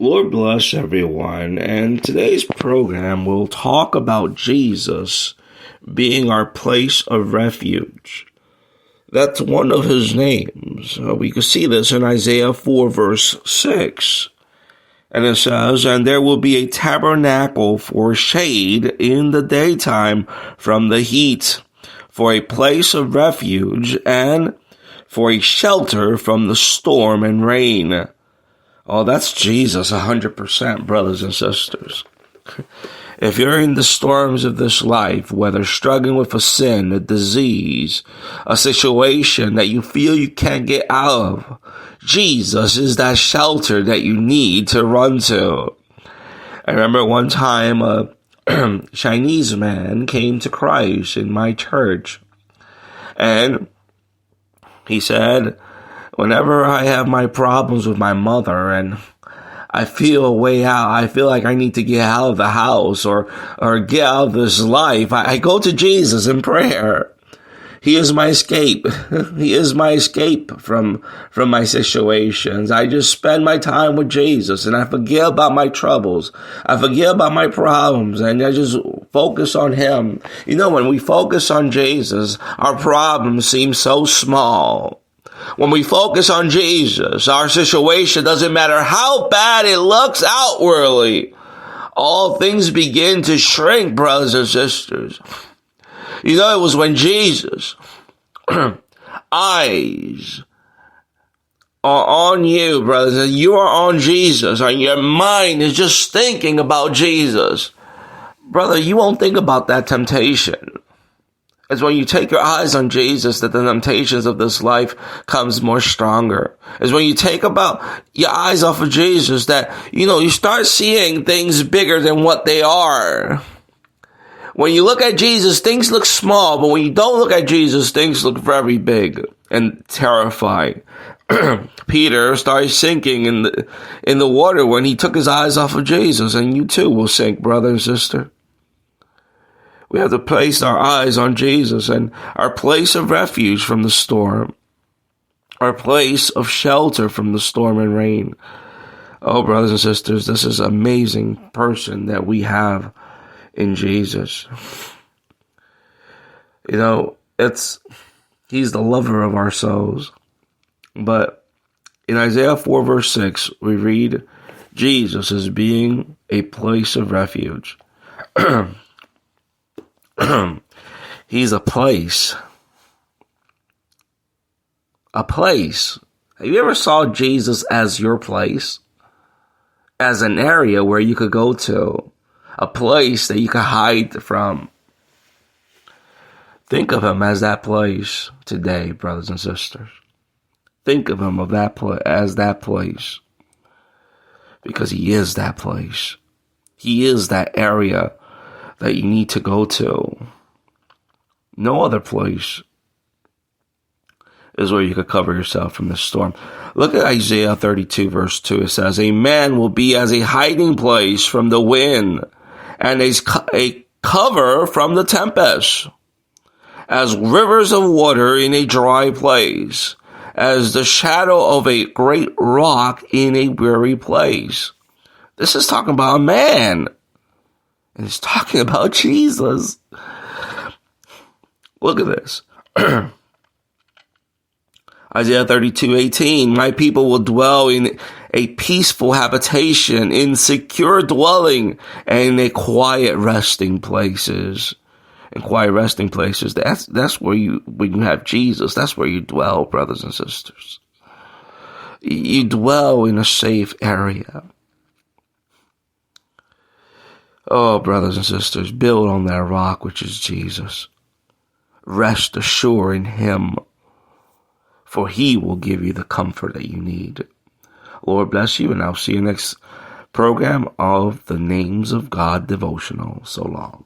Lord bless everyone, and today's program will talk about Jesus being our place of refuge. That's one of his names. We can see this in Isaiah 4 verse 6. And it says, "And there will be a tabernacle for shade in the daytime from the heat, for a place of refuge, and for a shelter from the storm and rain." Oh, that's Jesus 100%, brothers and sisters. If you're in the storms of this life, whether struggling with a sin, a disease, a situation that you feel you can't get out of, Jesus is that shelter that you need to run to. I remember one time a Chinese man came to Christ in my church, and he said, "Whenever I have my problems with my mother and I feel a way out, I feel like I need to get out of the house or get out of this life, I go to Jesus in prayer. He is my escape. He is my escape from my situations. I just spend my time with Jesus and I forget about my troubles. I forget about my problems and I just focus on him." You know, when we focus on Jesus, our problems seem so small. When we focus on Jesus, our situation doesn't matter how bad it looks outwardly. All things begin to shrink, brothers and sisters. You know, it was when Jesus' eyes are on you, brothers, and you are on Jesus, and your mind is just thinking about Jesus. Brother, you won't think about that temptation. It's when you take your eyes on Jesus that the temptations of this life comes more stronger. It's when you take about your eyes off of Jesus that, you start seeing things bigger than what they are. When you look at Jesus, things look small, but when you don't look at Jesus, things look very big and terrifying. Peter started sinking in the water when he took his eyes off of Jesus, and you too will sink, brother and sister. We have to place our eyes on Jesus and our place of refuge from the storm, our place of shelter from the storm and rain. Oh, brothers and sisters, this is an amazing person that we have in Jesus. He's the lover of our souls. But in Isaiah 4 verse 6, we read Jesus as being a place of refuge. He's a place. A place. Have you ever saw Jesus as your place? As an area where you could go to. A place that you could hide from. Think of him as that place today, brothers and sisters. Think of him as that place. Because he is that place. He is that area that you need to go to. No other place is where you could cover yourself from the storm. Look at Isaiah 32 verse 2. It says, "A man will be as a hiding place from the wind, and a cover from the tempest, as rivers of water in a dry place, as the shadow of a great rock in a weary place." This is talking about a man. And it's talking about Jesus. Look at this. Isaiah 32:18, "My people will dwell in a peaceful habitation, in secure dwelling, and in quiet resting places." In quiet resting places, that's when you have Jesus, that's where you dwell, brothers and sisters. You dwell in a safe area. Oh, brothers and sisters, build on that rock, which is Jesus. Rest assured in him, for he will give you the comfort that you need. Lord bless you, and I'll see you next program of the Names of God devotional. So long.